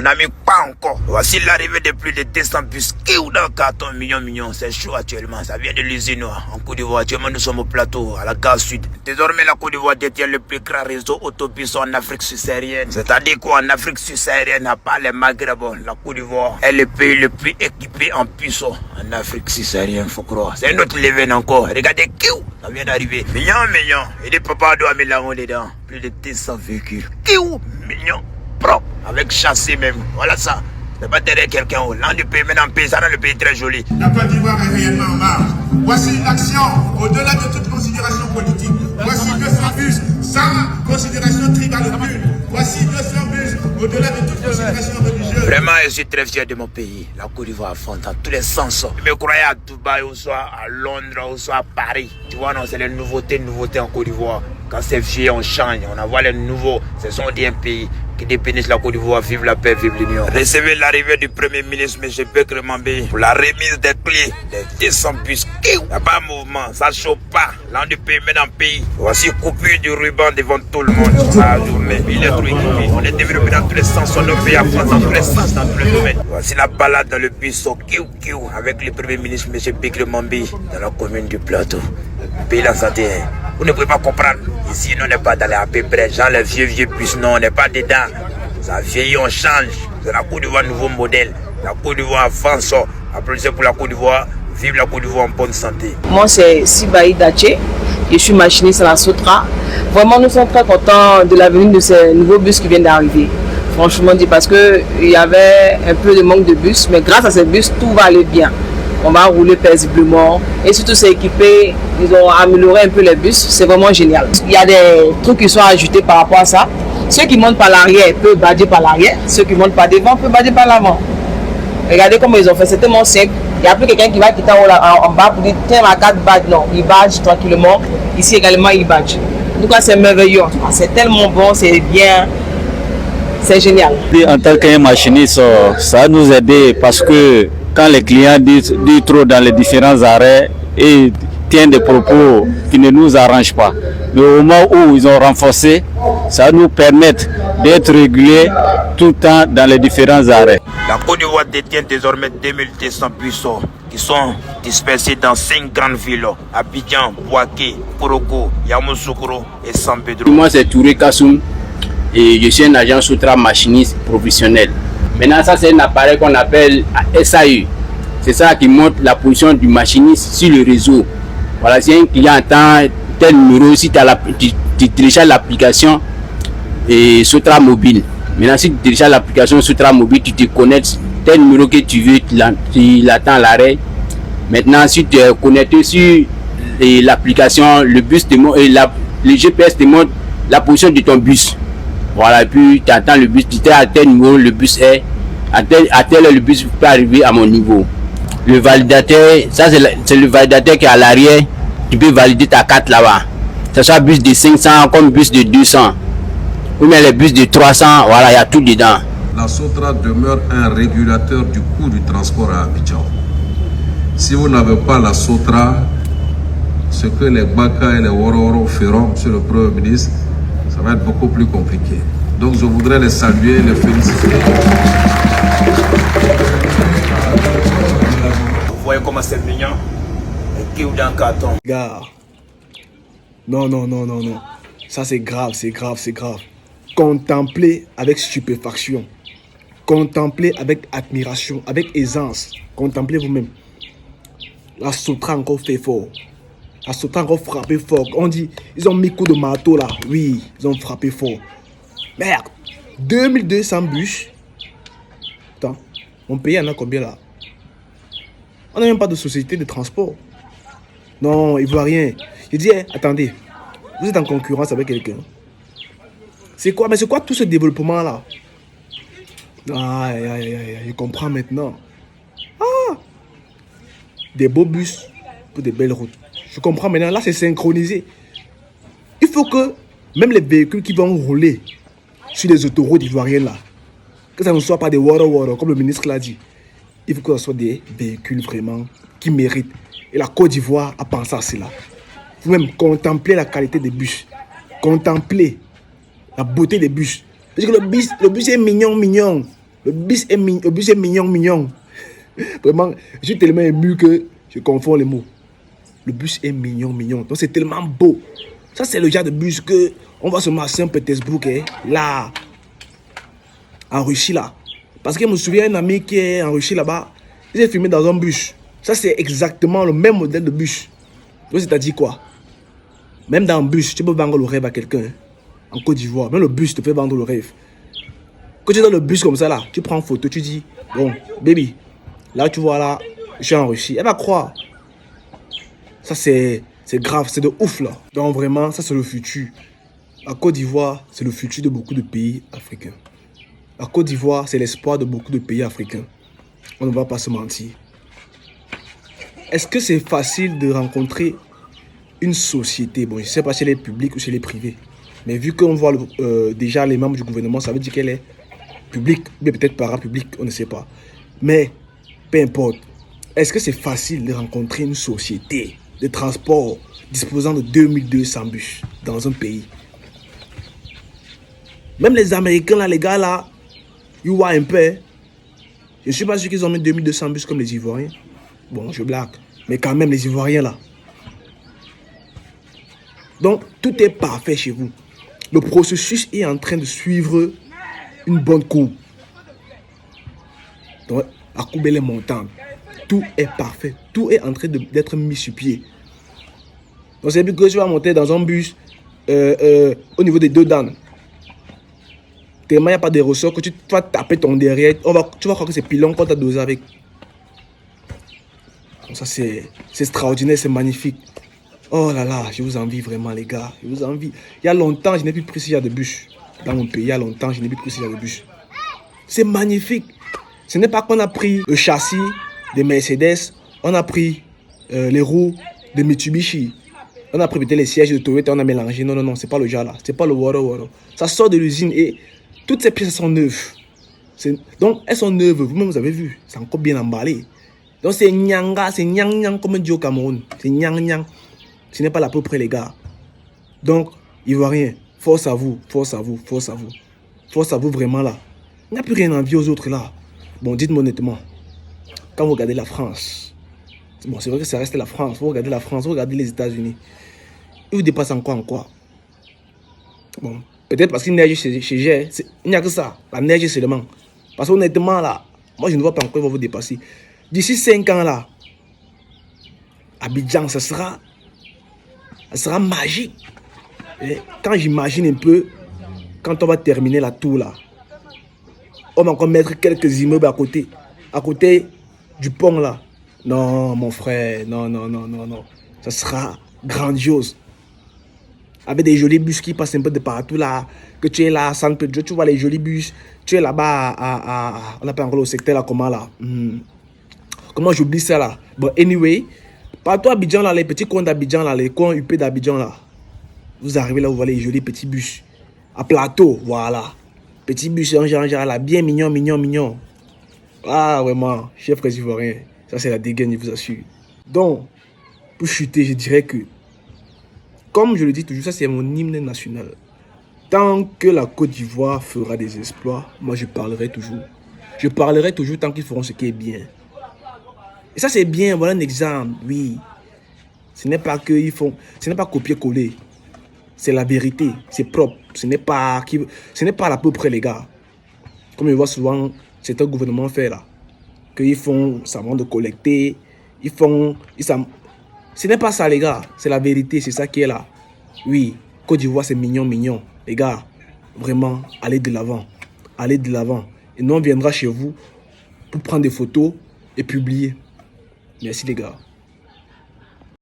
On n'a mis pas encore. Voici l'arrivée de plus de 200 bus qui ou dans le carton millions. C'est chaud actuellement. Ça vient de l'usine en Côte d'Ivoire. Actuellement, nous sommes au plateau, à la gare sud. Désormais, la Côte d'Ivoire détient le plus grand réseau autobus en Afrique subsaharienne. C'est-à-dire qu'en Afrique subsaharienne, à part les Maghreb, la Côte d'Ivoire est le pays le plus équipé en bus en Afrique subsaharienne, faut croire. C'est un autre level encore. Regardez, ça vient d'arriver. Millions. Et des papas doivent mettre la main dedans. Plus de 200 véhicules. Millions. Propre, avec châssis même. Voilà ça. C'est pas derrière quelqu'un. L'an du pays, maintenant, paysan dans le pays très joli. La Côte d'Ivoire est réellement en marche. Voici une action au-delà de toute considération politique. Voici 200 bus sans considération tribale aucune. Voici 200 bus au-delà de toute considération religieuse. Vraiment, je suis très fier de mon pays. La Côte d'Ivoire fond dans tous les sens. Je me croyais à Dubaï, ou soit à Londres, ou soit à Paris. Tu vois, non, c'est les nouveautés en Côte d'Ivoire. Quand c'est vieux, on change. On envoie les nouveaux. Ce sont des pays qui dépendent de la Côte d'Ivoire. Vive la paix, vive l'union. Recevez l'arrivée du Premier ministre M. Bekri Mambé pour la remise des clés des 200 bus. Il n'y a pas de mouvement, ça ne chauffe pas. L'an du pays, maintenant pays. Voici coupure du ruban devant tout le monde. La journée, il est trop équipé. On est développé dans tous les sens. On est pays à France dans tous les sens, dans tous les domaines. Voici la balade dans le bus au Kiou avec le Premier ministre M. Bekri Mambé dans la commune du Plateau. Pays la santé. Vous ne pouvez pas comprendre. Ici, nous, on n'est pas dans les à peu près. Genre les vieux bus, non, on n'est pas dedans. Ça vieillit, on change. C'est la Côte d'Ivoire, nouveau modèle. La Côte d'Ivoire avance. Applaudissez pour la Côte d'Ivoire. Vive la Côte d'Ivoire en bonne santé. Moi, c'est Sibaï Daché. Je suis machiniste à la Sotra. Vraiment, nous sommes très contents de la venue de ces nouveaux bus qui viennent d'arriver. Franchement dit, parce qu'il y avait un peu de manque de bus. Mais grâce à ces bus, tout va aller bien. On va rouler paisiblement. Et surtout, c'est équipé. Ils ont amélioré un peu les bus. C'est vraiment génial. Il y a des trucs qui sont ajoutés par rapport à ça. Ceux qui montent par l'arrière peuvent badger par l'arrière. Ceux qui montent par devant peuvent badger par l'avant. Regardez comment ils ont fait. C'est tellement simple. Il n'y a plus quelqu'un qui va quitter en bas pour dire tiens, ma carte badge. Non, il badge tranquillement. Ici également, il badge. En tout cas, c'est merveilleux. C'est tellement bon, c'est bien. C'est génial. En tant qu'un machiniste, ça nous aide parce que quand les clients disent trop dans les différents arrêts et tiennent des propos qui ne nous arrangent pas, mais au moment où ils ont renforcé, ça nous permet d'être régulés tout le temps dans les différents arrêts. La Côte d'Ivoire détient désormais 2200 bus qui sont dispersés dans 5 grandes villes, Abidjan, Bouaké, Koroko, Yamoussoukro et San Pedro. Moi c'est Touré Kassoum et je suis un agent Sotra machiniste professionnel. Maintenant ça c'est un appareil qu'on appelle SAU. C'est ça qui montre la position du machiniste sur le réseau. Voilà, si un client entend tel numéro, si tu télécharges l'application et Sotra mobile. Maintenant si tu télécharges l'application Sotra mobile, tu te connectes tel numéro que tu veux, tu l'attends à l'arrêt. Maintenant si tu es connecté sur l'application, le bus te montre, le GPS te montre la position de ton bus. Voilà, et puis tu attends le bus, tu es à tel numéro, le bus est, à tel heure le bus peut arriver à mon niveau. Le validateur, ça c'est le validateur qui est à l'arrière, tu peux valider ta carte là-bas. Que ce soit bus de 500 comme bus de 200. Ou bien les bus de 300, voilà, il y a tout dedans. La Sotra demeure un régulateur du coût du transport à Abidjan. Si vous n'avez pas la Sotra, ce que les Baka et les Wororo feront, monsieur le Premier ministre, ça va être beaucoup plus compliqué. Donc je voudrais les saluer, les féliciter. Vous voyez comment c'est mignon. Et qui ou dans le carton. Gars, non. Ça c'est grave. Contempler avec stupéfaction. Contempler avec admiration, avec aisance. Contemplez vous-même. La Sotra encore fait fort. La Sotra encore frappé fort. On dit, ils ont mis coup de marteau là. Oui, ils ont frappé fort. Merde, 2200 bus. Attends, mon pays en a combien là? On n'a même pas de société de transport. Non, il ne voit rien. Il dit, attendez, vous êtes en concurrence avec quelqu'un. C'est quoi? Mais c'est quoi tout ce développement là? Je comprends maintenant. Ah! Des beaux bus pour des belles routes. Je comprends maintenant. Là, c'est synchronisé. Il faut que même les véhicules qui vont rouler sur les autoroutes ivoiriennes là, que ça ne soit pas des Waro, comme le ministre l'a dit. Il faut que ce soit des véhicules vraiment qui méritent. Et la Côte d'Ivoire a pensé à cela. Il faut même contempler la qualité des bus. Contempler la beauté des bus. Parce que le bus est mignon. Le bus est mignon. Vraiment, je suis tellement ému que je confonds les mots. Le bus est mignon. Donc c'est tellement beau. Ça, c'est le genre de bus que on va seulement à Saint-Pétersbourg, là, en Russie, là. Parce que je me souviens d'un ami qui est en Russie, là-bas, il s'est filmé dans un bus. Ça, c'est exactement le même modèle de bus. Donc, c'est-à-dire quoi? Même dans un bus, tu peux vendre le rêve à quelqu'un. En Côte d'Ivoire, même le bus te fait vendre le rêve. Quand tu es dans le bus comme ça, là, tu prends une photo, tu dis, bon, baby, là, tu vois, là, je suis en Russie. Elle va croire. Ça, c'est grave, c'est de ouf, là. Donc, vraiment, ça, c'est le futur. La Côte d'Ivoire, c'est le futur de beaucoup de pays africains. La Côte d'Ivoire, c'est l'espoir de beaucoup de pays africains. On ne va pas se mentir. Est-ce que c'est facile de rencontrer une société? Bon, je ne sais pas si elle est publique ou si elle est privée. Mais vu qu'on voit déjà les membres du gouvernement, ça veut dire qu'elle est publique, mais peut-être parapublique, on ne sait pas. Mais, peu importe. Est-ce que c'est facile de rencontrer une société de transport disposant de 2200 bus dans un pays? Même les Américains, là, les gars, là, ils voient un peu. Je ne suis pas sûr qu'ils ont mis 2200 bus comme les Ivoiriens. Bon, je blague. Mais quand même, les Ivoiriens, là. Donc, tout est parfait chez vous. Le processus est en train de suivre une bonne courbe. Donc, la courbe, elle est montante. Tout est parfait. Tout est en train d'être mis sur pied. Donc, c'est plus que tu vas monter dans un bus au niveau des deux dents. Tellement il n'y a pas de ressort que tu vas taper ton derrière. Tu vas croire que c'est pilon qu'on t'a dosé avec. Donc ça, c'est extraordinaire, c'est magnifique. Oh là là, je vous envie vraiment, les gars. Je vous envie. Il y a longtemps, je n'ai plus pris ce genre de bus. Dans mon pays, il y a longtemps, je n'ai plus pris ce genre de bus. C'est magnifique. Ce n'est pas qu'on a pris le châssis de Mercedes, on a pris les roues de Mitsubishi. On a pris peut-être les sièges de Toyota, on a mélangé. Non, non, non, c'est pas le genre là. C'est pas le Waro. Ça sort de l'usine et toutes ces pièces sont neuves. Donc, elles sont neuves. Vous-même, vous avez vu. C'est encore bien emballé. Donc, c'est nyanga, c'est nyang comme on dit au Cameroun. C'est nyang. Ce n'est pas l'à peu près, les gars. Donc, Ivoiriens, force à vous vraiment là. Il n'y a plus rien à envier aux autres là. Bon, dites-moi honnêtement. Quand vous regardez la France, bon, c'est vrai que ça reste la France. Vous regardez la France, vous regardez les États-Unis. Ils vous dépassent en quoi? Bon, peut-être parce qu'il neige chez G. Il n'y a que ça. La neige seulement. Parce qu'honnêtement là, moi je ne vois pas encore ils vont vous dépasser. D'ici 5 ans là, Abidjan, ça sera magique. Et quand j'imagine un peu, quand on va terminer la tour là, on va encore mettre quelques immeubles à côté du pont là. Non, mon frère, non. Ça sera grandiose. Avec des jolis bus qui passent un peu de partout là. Que tu es là à San Pedro, tu vois les jolis bus. Tu es là-bas on appelle encore le secteur là, comment là? Comment j'oublie ça là? Bon, anyway, partout à Abidjan là, les petits coins d'Abidjan là, les coins UP d'Abidjan là. Vous arrivez là, vous voyez les jolis petits bus. À plateau, voilà. Petit bus en genre là, bien mignon. Ah, vraiment, chef ivoirien. Ça, c'est la dégaine, je vous assure. Donc, pour chuter, je dirais que, comme je le dis toujours, ça, c'est mon hymne national. Tant que la Côte d'Ivoire fera des exploits, moi, je parlerai toujours. Je parlerai toujours tant qu'ils feront ce qui est bien. Et ça, c'est bien, voilà un exemple, oui. Ce n'est pas qu'ils font, ce n'est pas copier-coller. C'est la vérité, c'est propre. Ce n'est pas à peu près, les gars. Comme je vois souvent certains gouvernements faire là. Qu'ils font semblant de collecter. Ce n'est pas ça, les gars. C'est la vérité, c'est ça qui est là. Oui, Côte d'Ivoire, c'est mignon. Les gars, vraiment, allez de l'avant. Et nous, on viendra chez vous pour prendre des photos et publier. Merci, les gars.